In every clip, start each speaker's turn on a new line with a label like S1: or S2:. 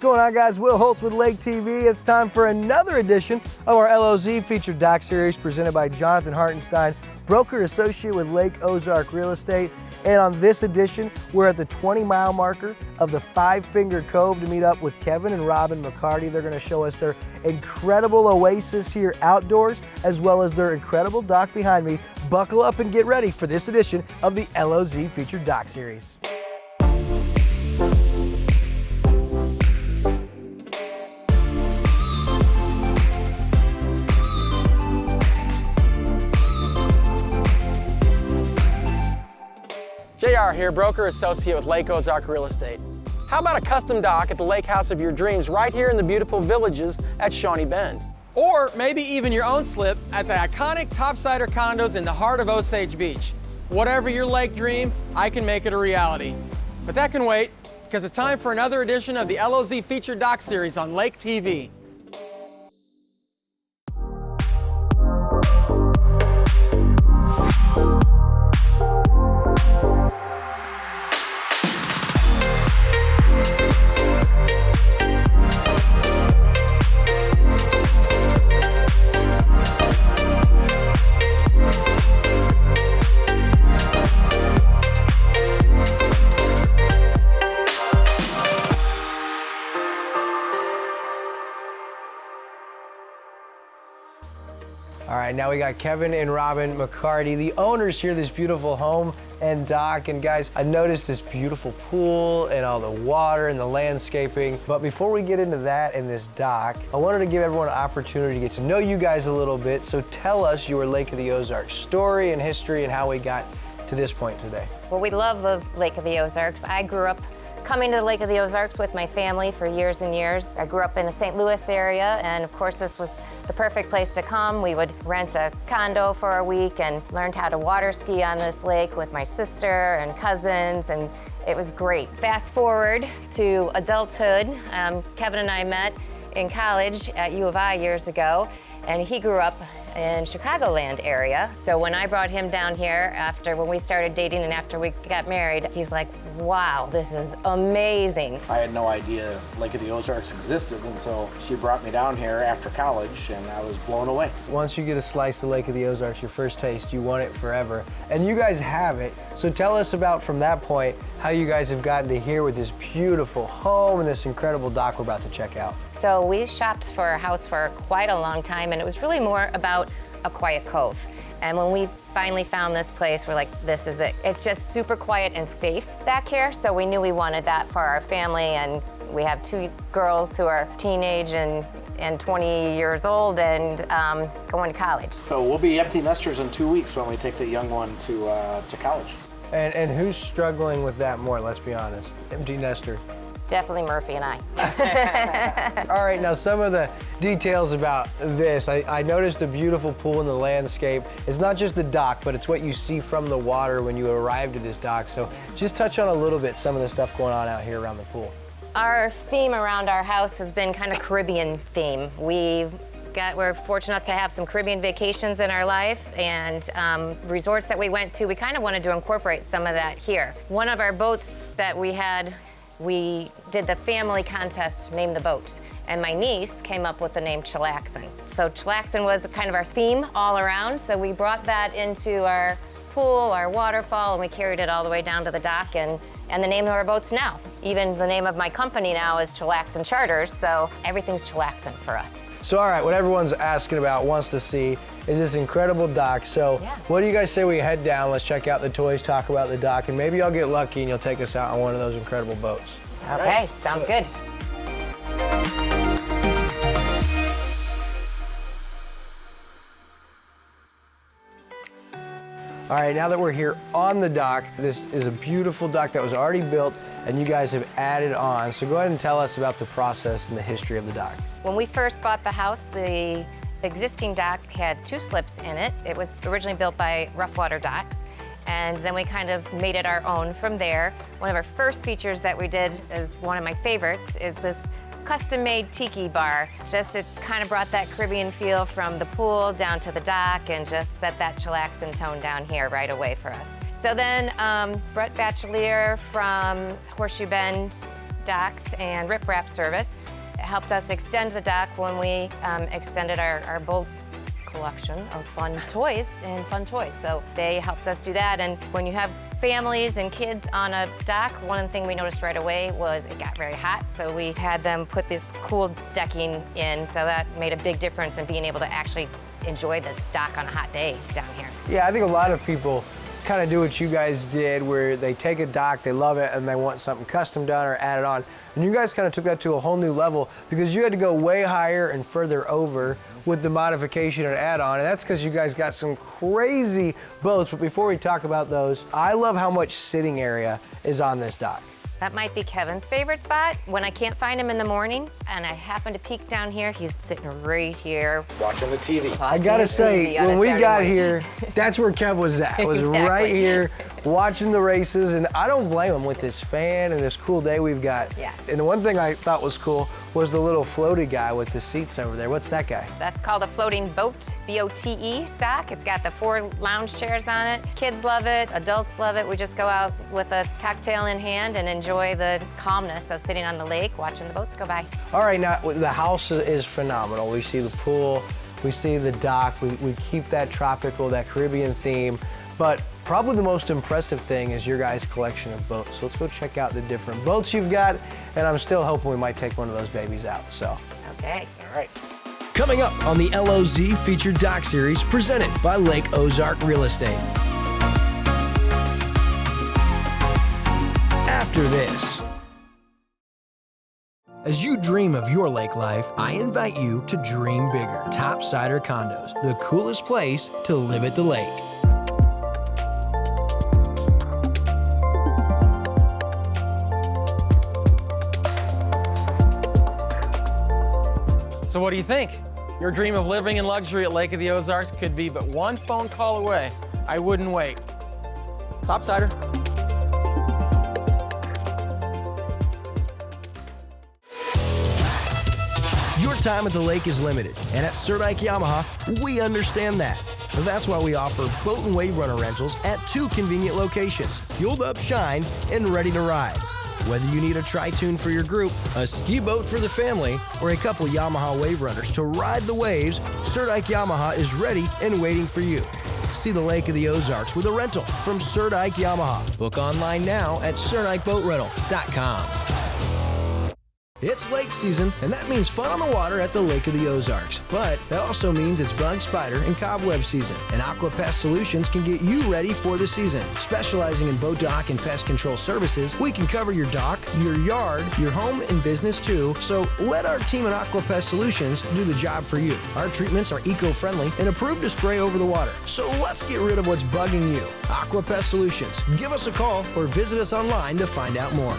S1: going on, guys? Will Holtz with Lake TV. It's time for another edition of our LOZ featured doc series presented by Jonathan Hartenstein, broker associate with Lake Ozark Real Estate. And on this edition, we're at the 20-mile marker of the Five Finger Cove to meet up with Kevin and Robin McCarty. They're going to show us their incredible oasis here outdoors, as well as their incredible dock behind me. Buckle up and get ready for this edition of the LOZ featured doc series.
S2: JR here, broker associate with Lake Ozark Real Estate. How about a custom dock at the lake house of your dreams right here in the beautiful Villages at Shawnee Bend? Or maybe even your own slip at the iconic topsider condos in the heart of Osage Beach. Whatever your lake dream, I can make it a reality. But that can wait, because it's time for another edition of the LOZ featured doc series on Lake TV.
S1: All right, now we got Kevin and Robin McCarty, the owners here of this beautiful home and dock. And guys, I noticed this beautiful pool and all the water and the landscaping. But before we get into that and this dock, I wanted to give everyone an opportunity to get to know you guys a little bit. So tell us your Lake of the Ozarks story and history and how we got to this point today.
S3: Well, we love the Lake of the Ozarks. I grew up coming to the Lake of the Ozarks with my family for years and years. I grew up in the St. Louis area, and of course this was the perfect place to come. We would rent a condo for a week and learned how to water ski on this lake with my sister and cousins, and it was great. Fast forward to adulthood, Kevin and I met in college at U of I years ago, and he grew up in Chicagoland area. So when I brought him down here when we started dating and after we got married, he's like, wow, this is amazing.
S4: I had no idea Lake of the Ozarks existed until she brought me down here after college, and I was blown away.
S1: Once you get a slice of Lake of the Ozarks, your first taste, you want it forever. And you guys have it. So tell us about, from that point, how you guys have gotten to here with this beautiful home and this incredible dock we're about to check out.
S3: So we shopped for a house for quite a long time, and it was really more about a quiet cove. And when we finally found this place, we're like, this is it. It's just super quiet and safe back here, so we knew we wanted that for our family. And we have two girls who are teenage and 20 years old and going to college.
S4: So we'll be empty nesters in 2 weeks when we take the young one to college.
S1: And who's struggling with that more, let's be honest? Empty nester.
S3: Definitely Murphy and I.
S1: All right, now some of the details about this. I noticed a beautiful pool in the landscape. It's not just the dock, but it's what you see from the water when you arrive to this dock. So just touch on a little bit some of the stuff going on out here around the pool.
S3: Our theme around our house has been kind of Caribbean theme. We're fortunate to have some Caribbean vacations in our life, and resorts that we went to, we kind of wanted to incorporate some of that here. One of our boats that we had, we did the family contest, Name the Boat, and my niece came up with the name Chillaxin. So Chillaxin was kind of our theme all around, so we brought that into our pool, our waterfall, and we carried it all the way down to the dock, and the name of our boats now. Even the name of my company now is Chillaxin Charters, so everything's Chillaxin for us.
S1: So all right, what everyone's asking about, wants to see, is this incredible dock. So
S3: yeah.
S1: What do you guys say we head down, let's check out the toys, talk about the dock, and maybe I'll get lucky and you'll take us out on one of those incredible boats.
S3: Okay, sounds good.
S1: All right, now that we're here on the dock, this is a beautiful dock that was already built and you guys have added on. So go ahead and tell us about the process and the history of the dock.
S3: When we first bought the house, the existing dock had 2 slips in it. It was originally built by Rough Water Docks, and then we kind of made it our own from there. One of our first features that we did, is one of my favorites, is this custom-made tiki bar. Just it kind of brought that Caribbean feel from the pool down to the dock and just set that chillaxin tone down here right away for us. So then Brett Bachelier from Horseshoe Bend docks and riprap service. It helped us extend the dock when we extended our boat collection of fun toys and fun toys. So they helped us do that. And when you have families and kids on a dock, one thing we noticed right away was it got very hot. So we had them put this cool decking in. So that made a big difference in being able to actually enjoy the dock on a hot day down here.
S1: Yeah, I think a lot of people kind of do what you guys did, where they take a dock, they love it, and they want something custom done or added on. And you guys kind of took that to a whole new level because you had to go way higher and further over with the modification and add-on, and that's because you guys got some crazy boats. But before we talk about those, I love how much sitting area is on this dock.
S3: That might be Kevin's favorite spot. When I can't find him in the morning and I happen to peek down here, he's sitting right here.
S4: Watching the TV.
S1: I gotta say, when we got here, that's where Kev was at. Was
S3: Exactly.
S1: right here watching the races, and I don't blame him with this fan and this cool day we've got.
S3: Yeah.
S1: And the one thing I thought was cool was the little floaty guy with the seats over there. What's that guy?
S3: That's called a floating boat, B-O-T-E dock. It's got the 4 lounge chairs on it. Kids love it, adults love it. We just go out with a cocktail in hand and enjoy the calmness of sitting on the lake, watching the boats go by.
S1: All right, now the house is phenomenal. We see the pool, we see the dock, we keep that tropical, that Caribbean theme, but probably the most impressive thing is your guys' collection of boats. So let's go check out the different boats you've got, and I'm still hoping we might take one of those babies out, so.
S3: Okay.
S1: All right. Coming up on the LOZ Featured Dock Series, presented by Lake Ozark Real Estate. After this. As you dream of your lake life, I invite you to dream bigger. Topsider Condos, the coolest place to live at the lake.
S2: So what do you think? Your dream of living in luxury at Lake of the Ozarks could be but one phone call away. I wouldn't wait. Topsider.
S1: Your time at the lake is limited, and at Serdike Yamaha, we understand that. That's why we offer boat and wave runner rentals at 2 convenient locations, fueled up, shined, and ready to ride. Whether you need a tri-tune for your group, a ski boat for the family, or a couple Yamaha wave runners to ride the waves, Serdike Yamaha is ready and waiting for you. See the Lake of the Ozarks with a rental from Serdike Yamaha. Book online now at SerdikeBoatRental.com. It's lake season, and that means fun on the water at the Lake of the Ozarks. But that also means it's bug, spider, and cobweb season, and AquaPest Solutions can get you ready for the season. Specializing in boat dock and pest control services, we can cover your dock, your yard, your home, and business too. So let our team at AquaPest Solutions do the job for you. Our treatments are eco-friendly and approved to spray over the water. So let's get rid of what's bugging you. AquaPest Solutions. Give us a call or visit us online to find out more.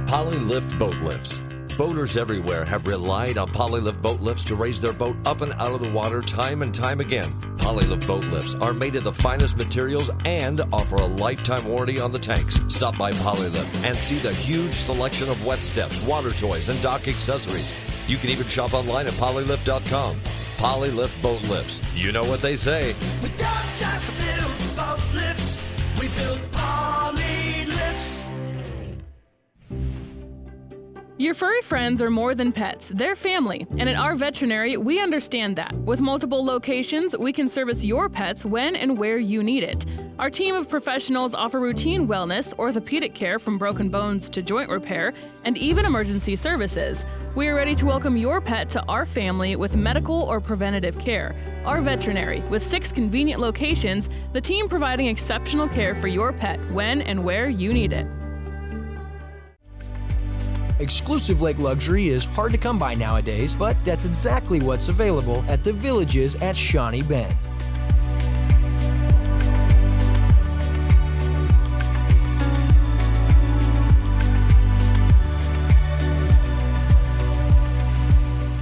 S5: Polylift boat lifts. Boaters everywhere have relied on Polylift boat lifts to raise their boat up and out of the water time and time again. Polylift boat lifts are made of the finest materials and offer a lifetime warranty on the tanks. Stop by Polylift and see the huge selection of wet steps, water toys, and dock accessories. You can even shop online at polylift.com. Polylift boat lifts. You know what they say.
S6: We don't just build boat lifts, we build Polylifts.
S7: Your furry friends are more than pets, they're family. And at our veterinary, we understand that. With multiple locations, we can service your pets when and where you need it. Our team of professionals offer routine wellness, orthopedic care from broken bones to joint repair, and even emergency services. We are ready to welcome your pet to our family with medical or preventative care. Our veterinary, with 6 convenient locations, the team providing exceptional care for your pet when and where you need it.
S1: Exclusive lake luxury is hard to come by nowadays, but that's exactly what's available at the Villages at Shawnee Bend.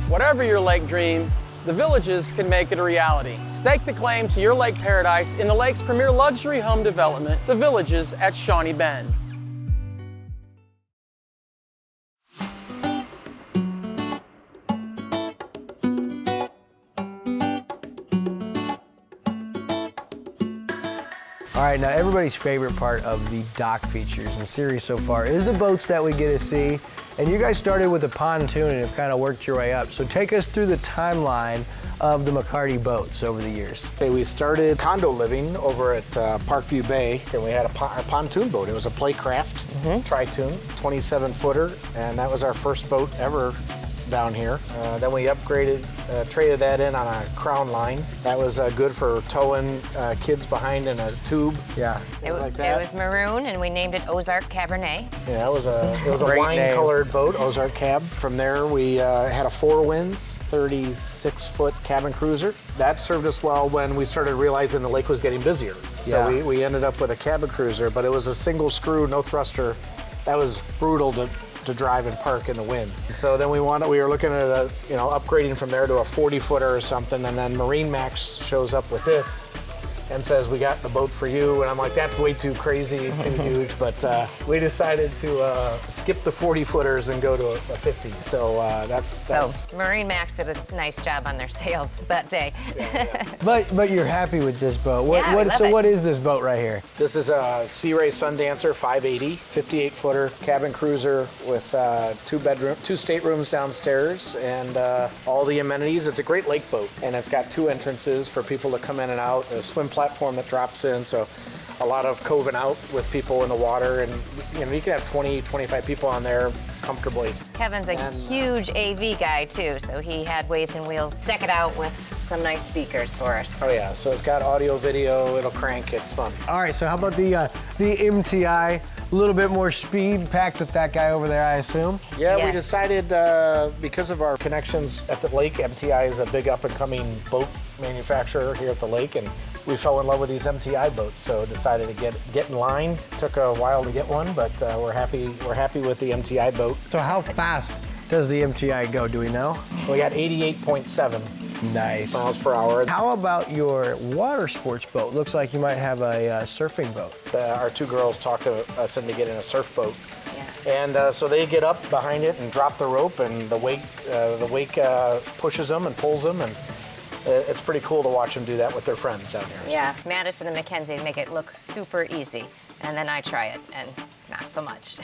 S2: Whatever your lake dream, the Villages can make it a reality. Stake the claim to your lake paradise in the lake's premier luxury home development, the Villages at Shawnee Bend.
S1: All right, now everybody's favorite part of the dock features and series so far is the boats that we get to see. And you guys started with a pontoon and have kind of worked your way up. So take us through the timeline of the McCarty boats over the years.
S4: Okay, we started condo living over at Parkview Bay, and we had a pontoon boat. It was a Playcraft tri-toon, 27-footer, and that was our first boat ever down here. Then we upgraded, traded that in on a Crown line. That was good for towing kids behind in a tube.
S1: Yeah.
S3: It was maroon, and we named it Ozark Cabernet.
S4: Yeah, it was a
S1: Great
S4: wine-colored boat, Ozark Cab. From there, we had a 4 Winds, 36-foot cabin cruiser. That served us well when we started realizing the lake was getting busier. So
S1: Yeah.
S4: we ended up with a cabin cruiser, but it was a single screw, no thruster. That was brutal to drive and park in the wind. So then we were looking at upgrading from there to a 40-footer or something, and then Marine Max shows up with this and says, "We got the boat for you." And I'm like, that's way too crazy, too huge. But we decided to skip the 40-footers and go to a 50. So that's
S3: Marine Max did a nice job on their sales that day.
S1: But you're happy with this boat.
S3: Yeah, we love it.
S1: What is this boat right here?
S4: This is a Sea Ray Sundancer 580, 58-footer cabin cruiser with 2 staterooms downstairs and all the amenities. It's a great lake boat, and it's got 2 entrances for people to come in and out. A swim platform that drops in, so a lot of coving out with people in the water, and you can have 20, 25 people on there comfortably.
S3: Kevin's a huge AV guy too, so he had Waves and Wheels deck it out with some nice speakers for us.
S4: Oh yeah, so it's got audio, video, it'll crank, it's fun.
S1: All right, so how about the MTI? A little bit more speed packed with that guy over there, I assume?
S4: Yeah,
S3: Yes.
S4: we decided because of our connections at the lake, MTI is a big up-and-coming boat manufacturer here at the lake, and we fell in love with these MTI boats, so decided to get in line. Took a while to get one, but we're happy with the MTI boat.
S1: So how fast does the MTI go, do we know?
S4: We got 88.7
S1: Nice.
S4: miles per hour.
S1: How about your water sports boat? Looks like you might have a surfing boat.
S4: Our 2 girls talked us into getting a surf boat.
S3: Yeah.
S4: And so they get up behind it and drop the rope, and the wake pushes them and pulls them, and it's pretty cool to watch them do that with their friends down here.
S3: Yeah, Madison and Mackenzie make it look super easy, and then I try it, and not so much.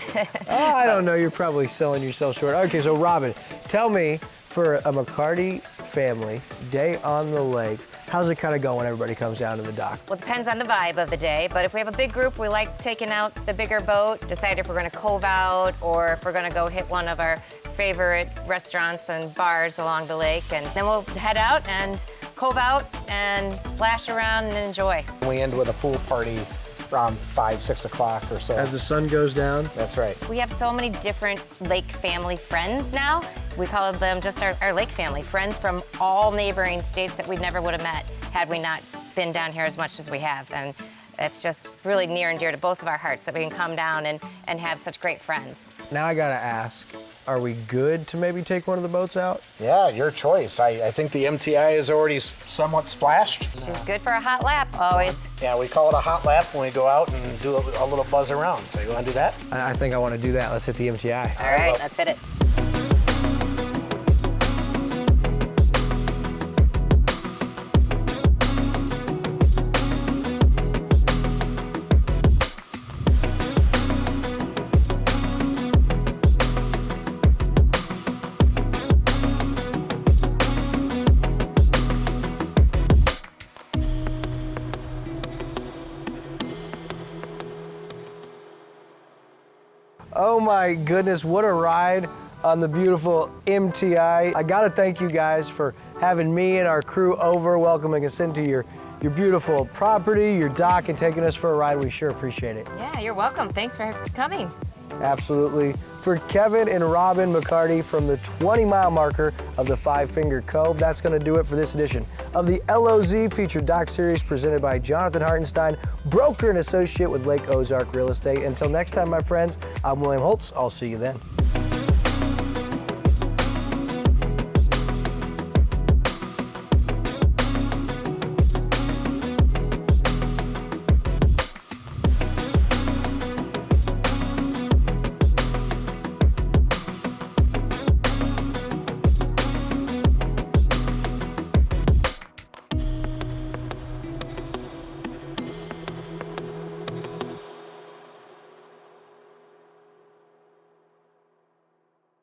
S1: I don't know, you're probably selling yourself short. Okay, so Robin, tell me, for a McCarty family, day on the lake, how's it kind of go when everybody comes down to the dock?
S3: Well, it depends on the vibe of the day, but if we have a big group, we like taking out the bigger boat, decide if we're gonna cove out or if we're gonna go hit one of our favorite restaurants and bars along the lake, and then we'll head out and cove out and splash around and enjoy.
S4: We end with a pool party around 5, 6 o'clock or so.
S1: As the sun goes down?
S4: That's right.
S3: We have so many different lake family friends now. We call them just our lake family, friends from all neighboring states that we never would have met had we not been down here as much as we have. And it's just really near and dear to both of our hearts that we can come down and have such great friends.
S1: Now I gotta ask, are we good to maybe take one of the boats out?
S4: Yeah, your choice. I think the MTI is already somewhat splashed.
S3: She's good for a hot lap, always.
S4: Yeah, we call it a hot lap when we go out and do a little buzz around. So you want to do that?
S1: I think I want to do that. Let's hit the MTI.
S3: All right, let's hit it.
S1: Oh my goodness, what a ride on the beautiful MTI. I gotta thank you guys for having me and our crew over, welcoming us into your beautiful property, your dock, and taking us for a ride. We sure appreciate it.
S3: Yeah, you're welcome. Thanks for coming.
S1: Absolutely. For Kevin and Robin McCarty from the 20-mile marker of the Five Finger Cove, that's going to do it for this edition of the LOZ featured doc series presented by Jonathan Hartenstein, broker and associate with Lake Ozark Real Estate. Until next time, my friends, I'm William Holtz. I'll see you then.